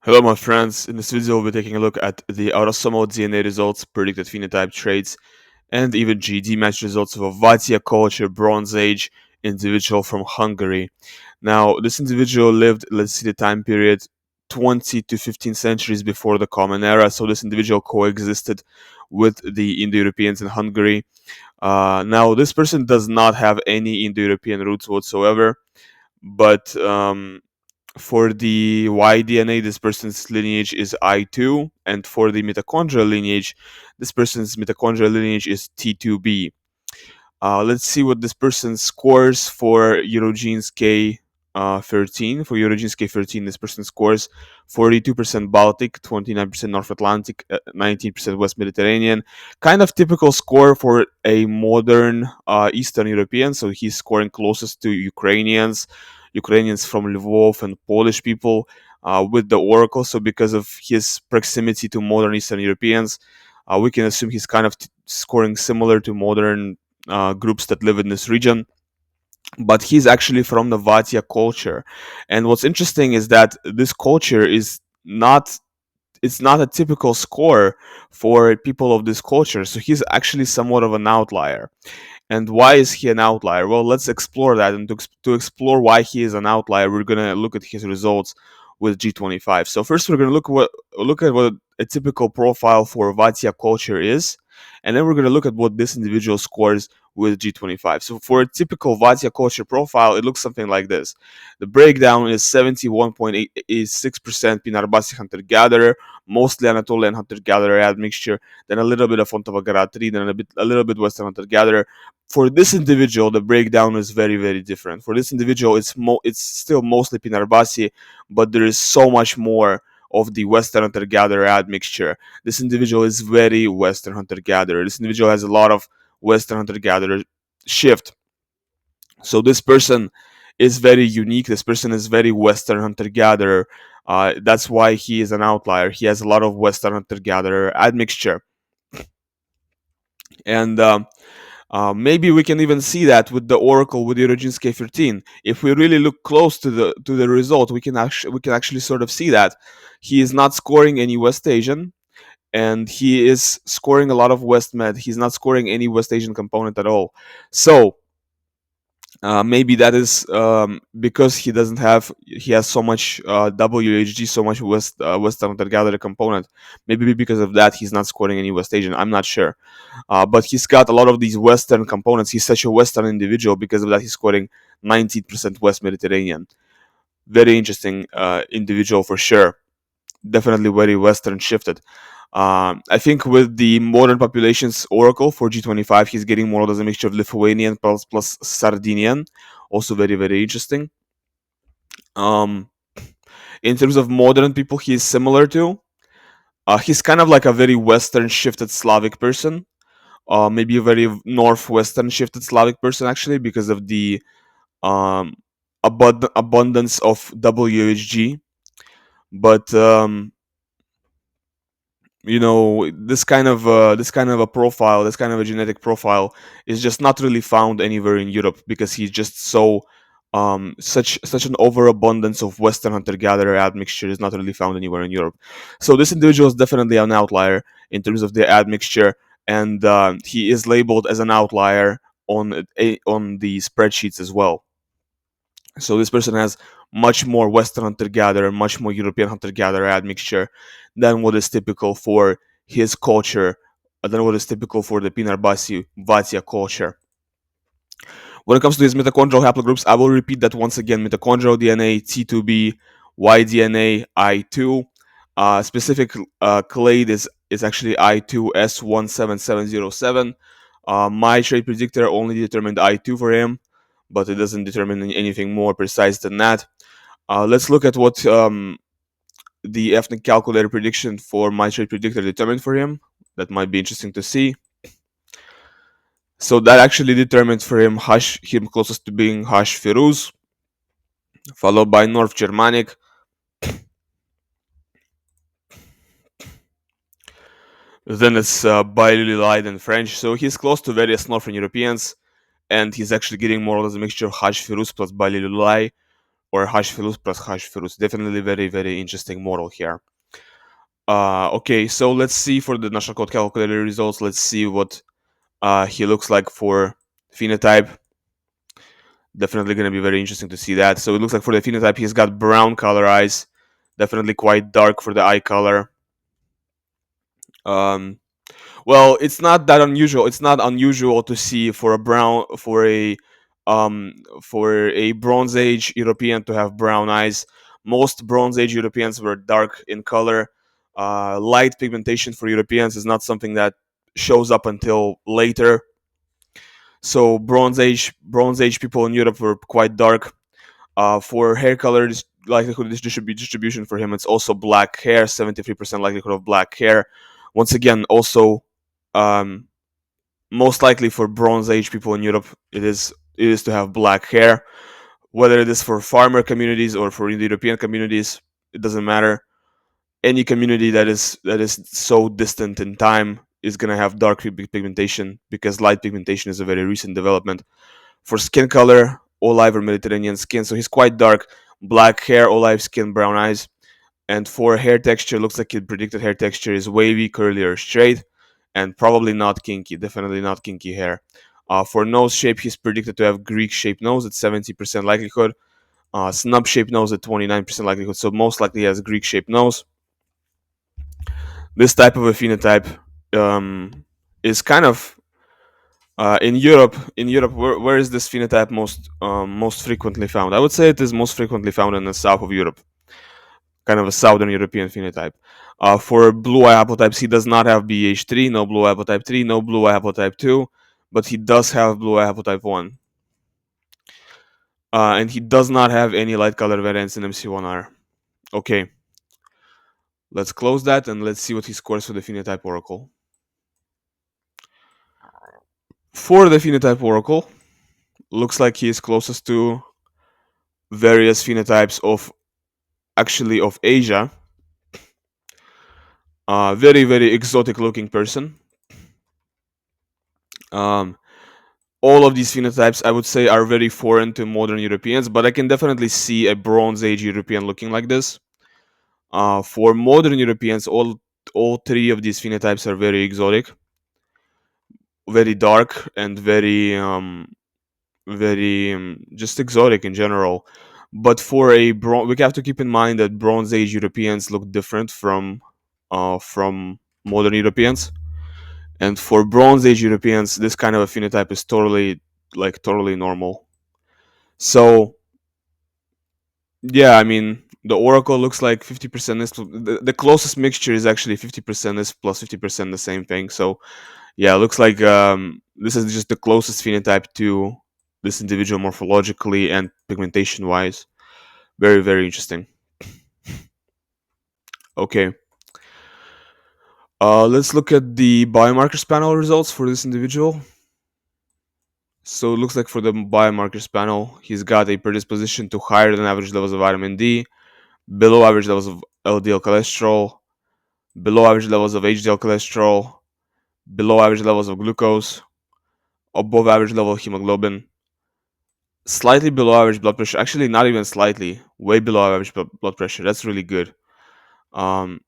Hello my friends, in this video we'll be taking a look at the autosomal DNA results, predicted phenotype traits, and even GD match results of a Vatya-Koszider Bronze Age individual from Hungary. Now this individual lived, let's see the time period, 20 to 15 centuries before the Common Era, so this individual coexisted with the Indo-Europeans in Hungary. Now this person does not have any Indo-European roots whatsoever, but for the Y DNA, this person's lineage is I2, and for the mitochondrial lineage, this person's mitochondrial lineage is T2B. Let's see what this person scores for Eurogenes K13. For Eurogenes K13, this person scores 42% Baltic, 29% North Atlantic, 19% West Mediterranean. Kind of typical score for a modern Eastern European, so he's scoring closest to Ukrainians from Lvov, and Polish people with the Oracle. So because of his proximity to modern Eastern Europeans, we can assume he's kind of scoring similar to modern groups that live in this region. But he's actually from the Vatya culture, and what's interesting is that this culture is not it's not a typical score for people of this culture. So he's actually somewhat of an outlier. And why is he an outlier? Well, let's explore that. And to explore why he is an outlier, we're going to look at his results with G25. So first, we're going to look at what a typical profile for Vatya culture is, and then we're going to look at what this individual scores with G25. So for a typical Vatya culture profile, it looks something like this. The breakdown is 71.86% Pinarbasi hunter-gatherer, mostly Anatolian hunter-gatherer admixture, then a little bit of Fontavagaratri, then a little bit Western hunter-gatherer. For this individual, the breakdown is very, very different. For this individual, it's still mostly Pinarbasi, but there is so much more of the Western hunter-gatherer admixture. This individual is very Western hunter-gatherer. This individual has a lot of Western hunter-gatherer shift. So this person is very unique. This person is very Western hunter-gatherer. That's why he is an outlier. He has a lot of Western hunter-gatherer admixture. And maybe we can even see that with the Oracle with Eurogenes K13. If we really look close to the result, we can actually sort of see that he is not scoring any West Asian, and he is scoring a lot of West Med. He's not scoring any West Asian component at all. So maybe that is because he has so much WHG, so much Western hunter-gatherer component. Maybe because of that he's not scoring any West Asian. I'm not sure, but he's got a lot of these Western components. He's such a Western individual. Because of that, he's scoring 90% West Mediterranean. Very interesting individual for sure. Definitely very Western shifted. I think with the modern populations Oracle for G25, he's getting more as a mixture of Lithuanian plus Sardinian. Also very, very interesting. In terms of modern people he's similar to, he's kind of like a very Western shifted Slavic person. Maybe a very Northwestern shifted Slavic person, actually, because of the abundance of WHG. But this kind of a profile, this kind of a genetic profile, is just not really found anywhere in Europe, because he's just such an overabundance of Western hunter-gatherer admixture is not really found anywhere in Europe. So this individual is definitely an outlier in terms of the admixture, and he is labeled as an outlier on the spreadsheets as well. So this person has much more Western hunter-gatherer, much more European hunter-gatherer admixture than what is typical for his culture, than what is typical for the Pinarbasi Vatya culture. When it comes to his mitochondrial haplogroups, I will repeat that once again: mitochondrial DNA T2B, Y DNA I2. Specific clade is actually I2S17707. My trait predictor only determined I2 for him, but it doesn't determine anything more precise than that. Let's look at what the ethnic calculator prediction for my trait predictor determined for him. That might be interesting to see. So that actually determined for him him closest to being Hash Firuz, followed by North Germanic. Then it's Bailey and French. So he's close to various Northern Europeans, and he's actually getting more or less a mixture of Hash Firuz plus Bailey. or Hashfilus plus Hashfilus. Definitely very, very interesting model here. Okay, so let's see for the national code calculator results. Let's see what he looks like for phenotype. Definitely going to be very interesting to see that. So it looks like for the phenotype, he's got brown color eyes. Definitely quite dark for the eye color. Um, well, it's not that unusual. It's not unusual to see for a brown for a Bronze Age European to have brown eyes. Most Bronze Age Europeans were dark in color. Light pigmentation for Europeans is not something that shows up until later. So Bronze Age people in Europe were quite dark. For hair color, likelihood of distribution for him, it's also black hair. 73% likelihood of black hair. Once again, also um, most likely for Bronze Age people in Europe, it is to have black hair. Whether it is for farmer communities or for the European communities, it doesn't matter. Any community that is so distant in time is gonna have dark pigmentation because light pigmentation is a very recent development. For skin color, olive or Mediterranean skin, so he's quite dark. Black hair, olive skin, brown eyes. And for hair texture, looks like his predicted hair texture is wavy, curly, or straight, and probably not kinky. Definitely not kinky hair. For nose shape, he's predicted to have Greek shaped nose at 70% likelihood. Snub shaped nose at 29% likelihood. So most likely he has Greek shaped nose. This type of a phenotype is kind of in Europe. In Europe, where is this phenotype most frequently found? I would say it is most frequently found in the south of Europe, kind of a southern European phenotype. For blue eye haplotypes, he does not have BH3, no blue eye haplotype 3, no blue eye haplotype 2, but he does have blue eye haplotype 1. And he does not have any light color variants in MC1R. Okay, let's close that and let's see what he scores for the phenotype oracle. For the phenotype oracle, looks like he is closest to various phenotypes of Asia. Very, very exotic looking person. All of these phenotypes, I would say, are very foreign to modern Europeans, but I can definitely see a Bronze Age European looking like this. For modern Europeans, all three of these phenotypes are very exotic, very dark, and very just exotic in general. But for we have to keep in mind that Bronze Age Europeans look different from modern Europeans. And for Bronze Age Europeans, this kind of a phenotype is totally normal. So yeah, I mean, the oracle looks like 50% is the closest mixture is actually 50% is plus 50% the same thing. So yeah, it looks like this is just the closest phenotype to this individual morphologically and pigmentation wise. Very, very interesting. Okay. Let's look at the biomarkers panel results for this individual. So it looks like for the biomarkers panel, he's got a predisposition to higher than average levels of vitamin D, below average levels of LDL cholesterol, below average levels of HDL cholesterol, below average levels of glucose, above average level of hemoglobin, slightly below average blood pressure. Actually, not even slightly, way below average blood pressure. That's really good. Um,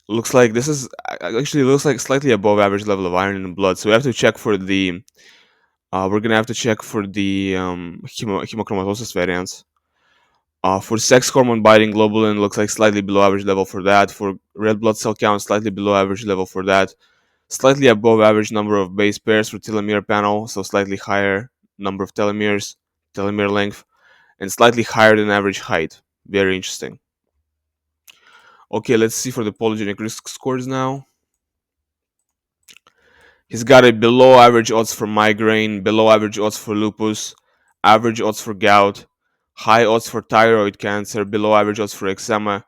looks like this is actually looks like slightly above average level of iron in the blood. So we have to check for the we're gonna have to check for the hemochromatosis variants. For sex hormone binding globulin, looks like slightly below average level for that. For red blood cell count, slightly below average level for that. Slightly above average number of base pairs for telomere panel, so slightly higher number of telomeres, telomere length, and slightly higher than average height. Very interesting. Okay, let's see for the polygenic risk scores now. He's got a below average odds for migraine, below average odds for lupus, average odds for gout, high odds for thyroid cancer, below average odds for eczema,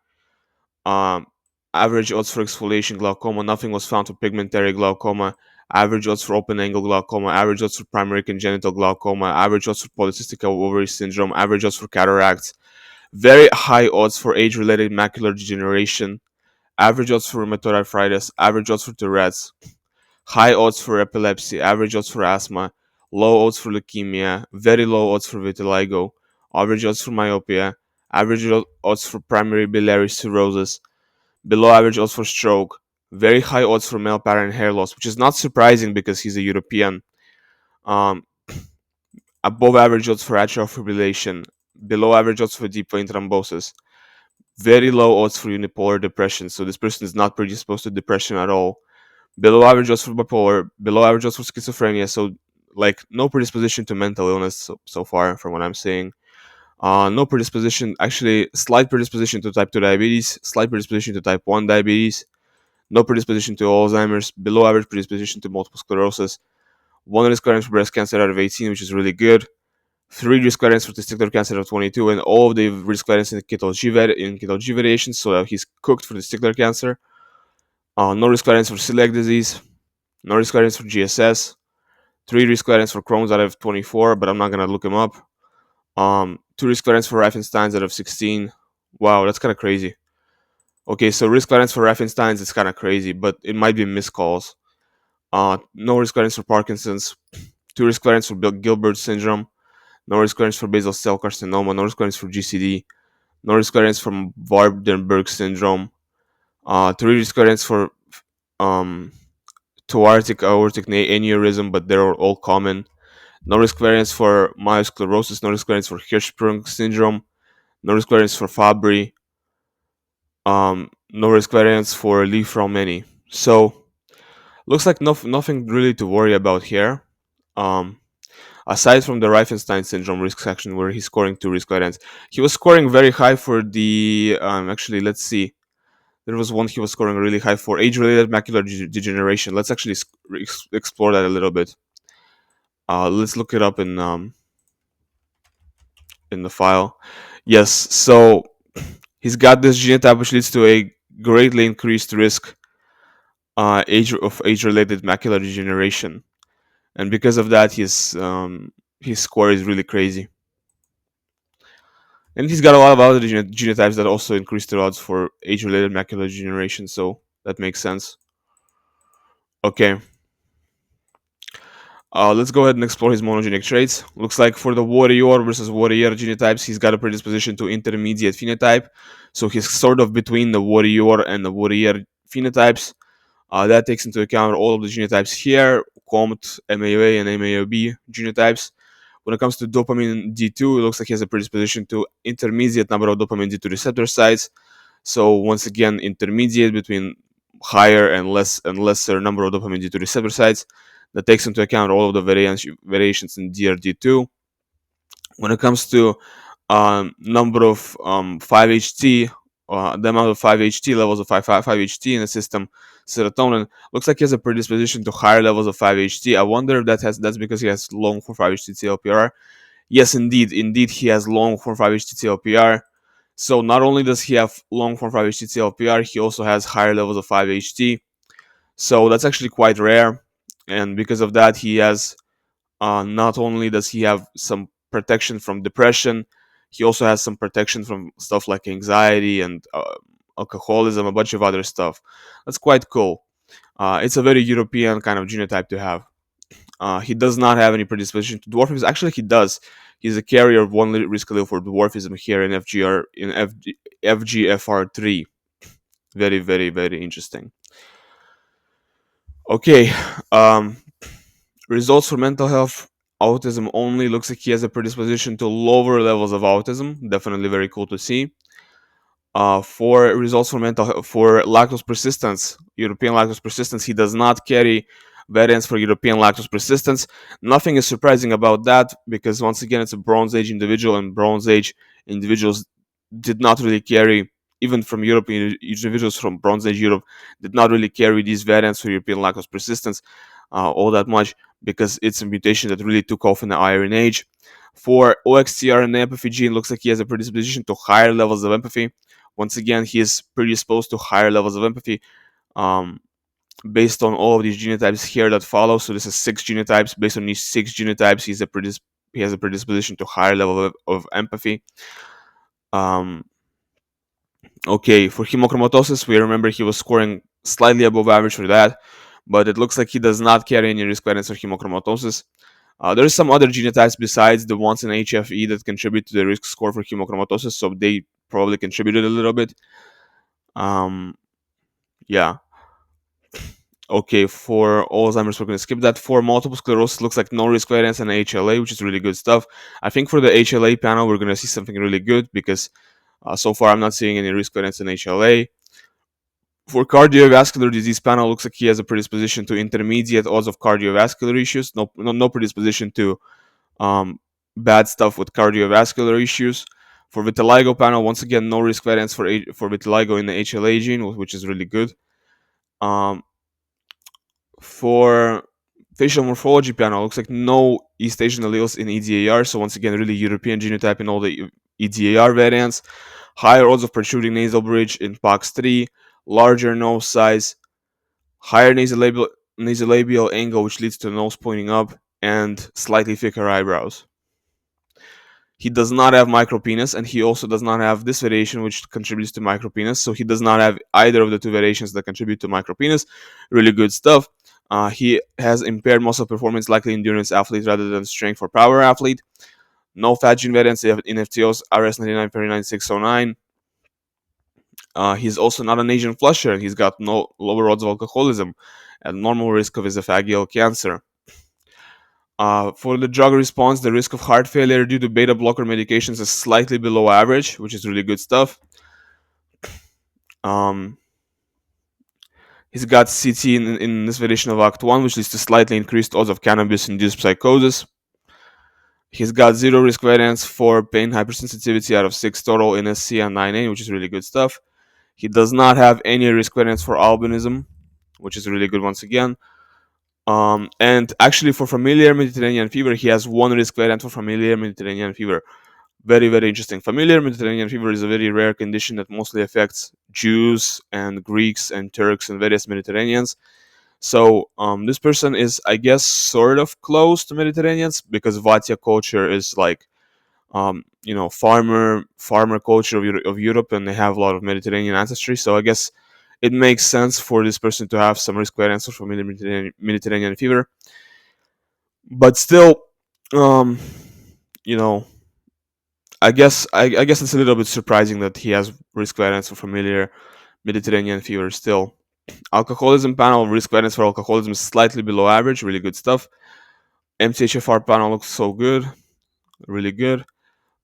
um, average odds for exfoliation glaucoma. Nothing was found for pigmentary glaucoma. Average odds for open angle glaucoma. Average odds for primary congenital glaucoma. Average odds for polycystic ovary syndrome. Average odds for cataracts. Very high odds for age-related macular degeneration. Average odds for rheumatoid arthritis. Average odds for Tourette's. High odds for epilepsy. Average odds for asthma. Low odds for leukemia. Very low odds for vitiligo. average odds for myopia, average odds for primary biliary cirrhosis, below average odds for stroke, very high odds for male pattern hair loss, which is not surprising because he's a European. Um, Above average odds for atrial fibrillation, below average odds for deep vein thrombosis, very low odds for unipolar depression. So this person is not predisposed to depression at all. Below average odds for bipolar, below average odds for schizophrenia. So like no predisposition to mental illness so far from what I'm saying. No predisposition, actually slight predisposition to type 2 diabetes, slight predisposition to type 1 diabetes, no predisposition to Alzheimer's, below average predisposition to multiple sclerosis, 1 risk variance for breast cancer out of 18, which is really good, 3 risk variance for testicular cancer out of 22, and all of the risk variance in ketal G variations, so that he's cooked for testicular cancer. No risk variance for celiac disease, no risk variance for GSS, 3 risk variance for Crohn's out of 24, but I'm not gonna look him up. 2 risk variance for Riefenstein's out of 16. Wow, that's kind of crazy. Okay, so risk variance for Riefenstein's is kind of crazy, but it might be miscalls. No risk variance for Parkinson's, 2 risk variance for Gilbert syndrome, no risk variance for basal cell carcinoma, no risk variance for GCD, no risk variance for Waardenburg syndrome, 3 risk variance for thoracic aortic aneurysm, but they're all common. No risk variance for myosclerosis, no risk variance for Hirschsprung syndrome, no risk variance for Fabry, no risk variance for Li-Fraumeni. So looks like nothing really to worry about here. Aside from the Riefenstein syndrome risk section where he's scoring 2 risk variance, he was scoring very high for the actually let's see. There was one he was scoring really high for age-related macular degeneration. Let's actually explore that a little bit. Let's look it up in the file. Yes, so he's got this genotype which leads to a greatly increased risk age-related macular degeneration, and because of that, his score is really crazy. And he's got a lot of other genotypes that also increase the odds for age-related macular degeneration, so that makes sense. Okay. Let's go ahead and explore his monogenic traits. Looks like for the warrior versus warrior genotypes, he's got a predisposition to intermediate phenotype. So he's sort of between the warrior and the warrior phenotypes. That takes into account all of the genotypes here, COMT, MAOA, and MAOB genotypes. When it comes to dopamine D2, it looks like he has a predisposition to intermediate number of dopamine D2 receptor sites. So once again, intermediate between higher and lesser number of dopamine D2 receptor sites. That takes into account all of the variations in DRD2. When it comes to number of 5-HT, the amount of 5-HT levels of 5-HT in the system, serotonin, looks like he has a predisposition to higher levels of 5-HT. I wonder if that's because he has long form 5-HT TLPR. Yes, indeed he has long form 5-HT TLPR. So not only does he have long form 5-HT TLPR, he also has higher levels of 5-HT. So that's actually quite rare, and because of that, he has not only does he have some protection from depression, he also has some protection from stuff like anxiety and alcoholism, a bunch of other stuff. That's quite cool. It's a very European kind of genotype to have. He does not have any predisposition to dwarfism. Actually, he does. He's a carrier of one risk allele for dwarfism here in FGFR3. Very, very, very interesting. Okay. Results for mental health. Autism only. Looks like he has a predisposition to lower levels of autism. Definitely very cool to see. For results for for lactose persistence, European lactose persistence, he does not carry variants for European lactose persistence. Nothing is surprising about that because once again, it's a Bronze Age individual, and Bronze Age individuals did not really carry, even from European individuals from Bronze Age Europe, did not really carry these variants for European lactose persistence all that much because it's a mutation that really took off in the Iron Age. For OXTR and empathy gene, looks like he has a predisposition to higher levels of empathy. Once again, he is predisposed to higher levels of empathy based on all of these genotypes here that follow. So this is 6 genotypes. Based on these 6 genotypes, he has a predisposition to higher level of empathy. Okay, for hemochromatosis, we remember he was scoring slightly above average for that, but it looks like he does not carry any risk variance for hemochromatosis. There's some other genotypes besides the ones in HFE that contribute to the risk score for hemochromatosis, so they probably contributed a little bit. Yeah. Okay, for Alzheimer's, we're going to skip that. For multiple sclerosis, looks like no risk variance and HLA, which is really good stuff. I think for the HLA panel, we're going to see something really good because so far I'm not seeing any risk variance in HLA. For cardiovascular disease panel, looks like he has a predisposition to intermediate odds of cardiovascular issues. No predisposition to bad stuff with cardiovascular issues. For vitiligo panel, once again, no risk variance for vitiligo in the HLA gene, which is really good. Um, for facial morphology panel, looks like no East Asian alleles in EDAR, so once again, really European genotype in all the EDAR variants. Higher odds of protruding nasal bridge in POX3, larger nose size, higher nasolabial angle, which leads to the nose pointing up, and slightly thicker eyebrows. He does not have micropenis, and he also does not have this variation, which contributes to micropenis. So he does not have either of the two variations that contribute to micropenis. Really good stuff. He has impaired muscle performance, likely endurance athlete rather than strength or power athlete. No fat gene variants in FTOs RS9939609. He's also not an Asian flusher, and he's got no lower odds of alcoholism and normal risk of esophageal cancer. For the drug response, the risk of heart failure due to beta blocker medications is slightly below average, which is really good stuff. He's got CT in this variation of ACT1, which leads to slightly increased odds of cannabis-induced psychosis. He's got 0 risk variance for pain hypersensitivity out of 6 total in SC and 9A, which is really good stuff. He does not have any risk variance for albinism, which is really good once again. And actually, for familiar Mediterranean fever, he has 1 risk variant for familiar Mediterranean fever. Very, very interesting. Familiar Mediterranean fever is a very rare condition that mostly affects Jews and Greeks and Turks and various Mediterraneans. So this person is, I guess, sort of close to Mediterraneans because Vatya culture is like, farmer culture of Europe, and they have a lot of Mediterranean ancestry. So I guess it makes sense for this person to have some risk variance for Mediterranean fever. But still, you know, I guess it's a little bit surprising that he has risk variance for familiar Mediterranean fever still. Alcoholism panel, risk variance for alcoholism is slightly below average, really good stuff. MTHFR panel looks so good, really good.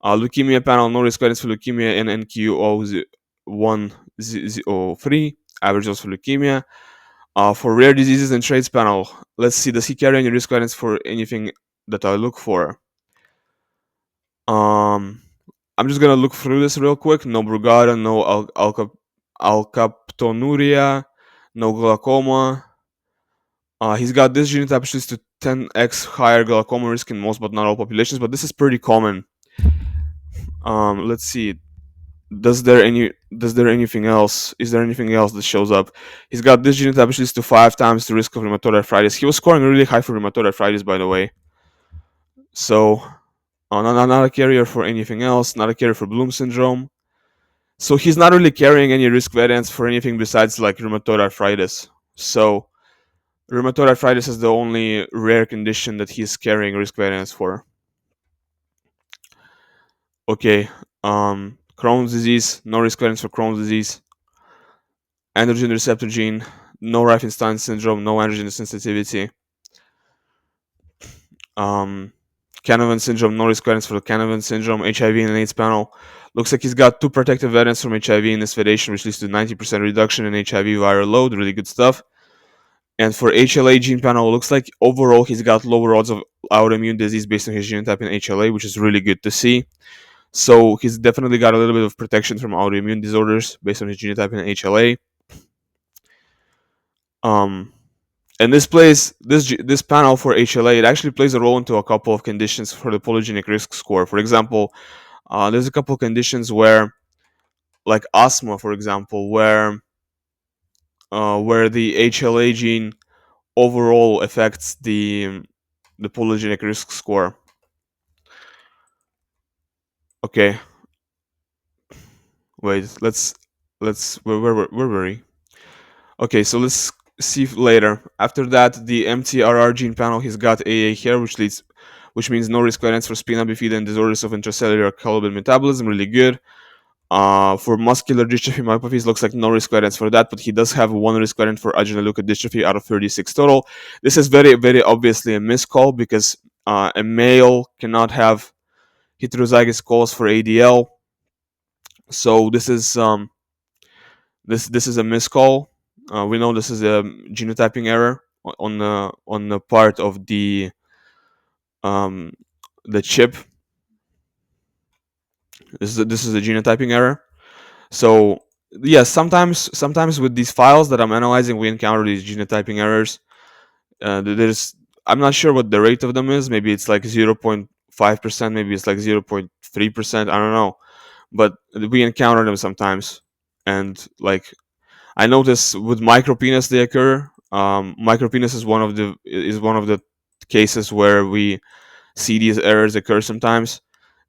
Leukemia panel, no risk variance for leukemia in NQ0103, average dose for leukemia. For rare diseases and traits panel, let's see, does he carry any risk variance for anything that I look for? I'm just gonna look through this real quick. No Brugada, no alkaptonuria, no glaucoma. He's got this genotype which leads to 10x higher glaucoma risk in most but not all populations, but this is pretty common. Let's see. Does there anything else? Is there anything else that shows up? He's got this genotype which leads to 5 times the risk of rheumatoid arthritis. He was scoring really high for rheumatoid arthritis, by the way. So, not a carrier for anything else. Not a carrier for Bloom syndrome. So he's not really carrying any risk variants for anything besides like rheumatoid arthritis. So rheumatoid arthritis is the only rare condition that he's carrying risk variants for. Okay, Crohn's disease, no risk variance for Crohn's disease. Androgen receptor gene, no Riefenstein syndrome, no androgen sensitivity. Canavan syndrome, no risk variance for the Canavan syndrome. HIV and AIDS panel, looks like he's got 2 protective variants from HIV in this variation, which leads to 90% reduction in HIV viral load. Really good stuff. And for HLA gene panel, looks like overall he's got lower odds of autoimmune disease based on his genotype in HLA, which is really good to see. So he's definitely got a little bit of protection from autoimmune disorders based on his genotype in HLA. And this panel for HLA, it actually plays a role into a couple of conditions for the polygenic risk score. For example, there's a couple of conditions where, like asthma, for example, where the HLA gene overall affects the polygenic risk score. Okay. Wait, let's where were we? Okay, so let's see later. After that, the MTRR gene panel, he's got AA here, which leads which means no risk variance for spina bifida and disorders of intracellular collagen metabolism. Really good. For muscular dystrophy myopathies, looks like no risk variance for that, but he does have one risk variant for adrenoleukodystrophy out of 36 total. This is very, very obviously a miscall because a male cannot have heterozygous calls for ADL. So this is this is a miscall. We know this is a genotyping error on the part of um, the chip. This is a genotyping error. So yes, sometimes with these files that I'm analyzing, we encounter these genotyping errors. There's I'm not sure what the rate of them is. Maybe it's like 0.5%. Maybe it's like 0.3%. I don't know, but we encounter them sometimes. And like I notice with micropenis they occur. Micropenis is one of the cases where we see these errors occur sometimes,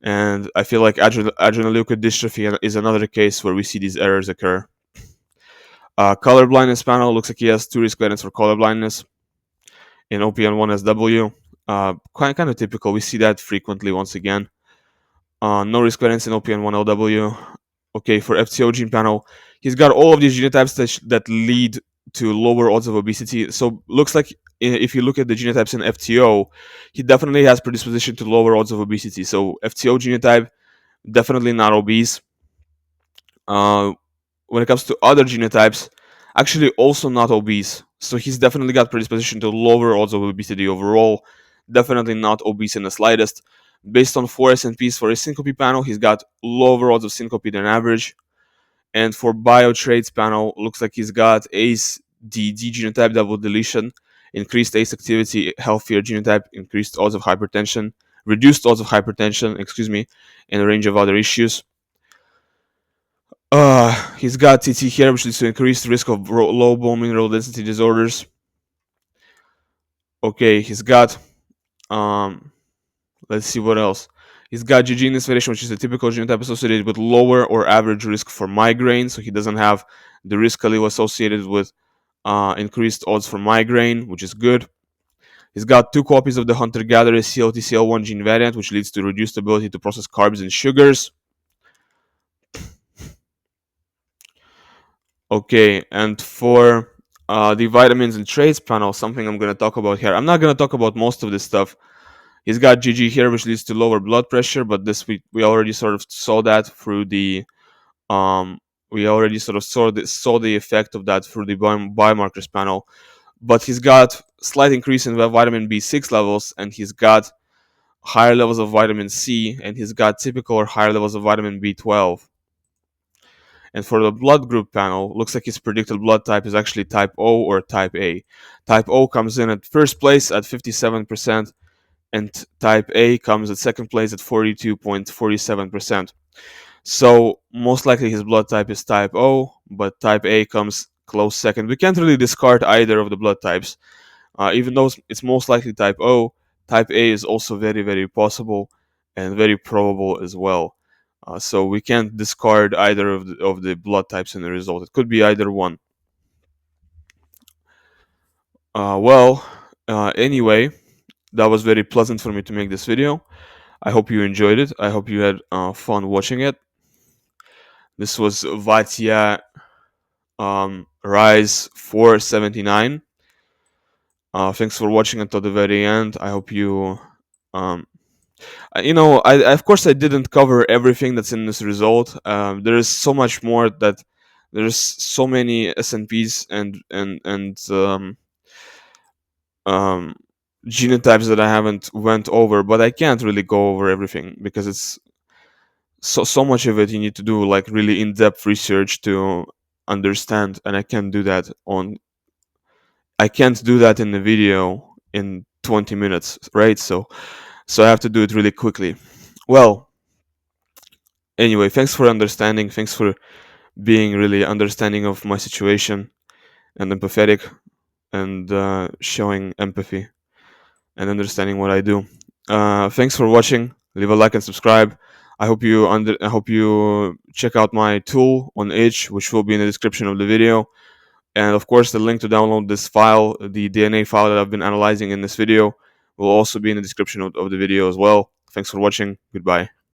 and I feel like adrenoleukodystrophy is another case where we see these errors occur. Color blindness panel looks like he has 2 risk variants for color blindness in OPN1SW. Kind of typical. We see that frequently once again. No risk variance in OPN1LW. Okay, for FTO gene panel, he's got all of these genotypes that lead to lower odds of obesity. So looks like if you look at the genotypes in FTO, he definitely has predisposition to lower odds of obesity. So FTO genotype, definitely not obese. When it comes to other genotypes, actually also not obese. So he's definitely got predisposition to lower odds of obesity overall. Definitely not obese in the slightest. Based on 4 SNPs for his syncope panel, he's got lower odds of syncope than average. And for biotraits panel, looks like he's got ACE-DD genotype double deletion, increased ACE activity, healthier genotype, increased odds of hypertension, reduced odds of hypertension, and a range of other issues. He's got TT here, which leads to increased risk of low bone mineral density disorders. Okay, he's got let's see what else. He's got GG in this variation, which is a typical genotype associated with lower or average risk for migraine. So he doesn't have the risk allele associated with increased odds for migraine, which is good. He's got 2 copies of the hunter-gatherer CLTCL1 gene variant, which leads to reduced ability to process carbs and sugars. Okay, and for the vitamins and traits panel, something I'm going to talk about here. I'm not going to talk about most of this stuff. He's got GG here, which leads to lower blood pressure, but this we already sort of saw that through the we already sort of saw the effect of that through the biomarkers panel. But he's got slight increase in the vitamin B6 levels, and he's got higher levels of vitamin C, and he's got typical or higher levels of vitamin B12. And for the blood group panel, looks like his predicted blood type is actually type O or type A. Type O comes in at first place at 57%, and type A comes at second place at 42.47%. So most likely his blood type is type O, but type A comes close second. We can't really discard either of the blood types. Even though it's most likely type O, type A is also very, very possible and very probable as well. So we can't discard either of the blood types in the result. It could be either one. Anyway, that was very pleasant for me to make this video. I hope you enjoyed it. I hope you had fun watching it. This was Vatya RISE479. Thanks for watching until the very end. I hope you I of course I didn't cover everything that's in this result. There is so much more that there's so many SNPs and genotypes that I haven't went over, but I can't really go over everything because it's so much of it you need to do like really in-depth research to understand, and I can't do that in the video in 20 minutes, right? So I have to do it really quickly. Well, anyway, thanks for understanding. Thanks for being really understanding of my situation and empathetic and showing empathy and understanding what I do. Thanks for watching. Leave a like and subscribe. I hope you check out my tool on Itch, which will be in the description of the video. And of course, the link to download this file, the DNA file that I've been analyzing in this video, will also be in the description of the video as well. Thanks for watching. Goodbye.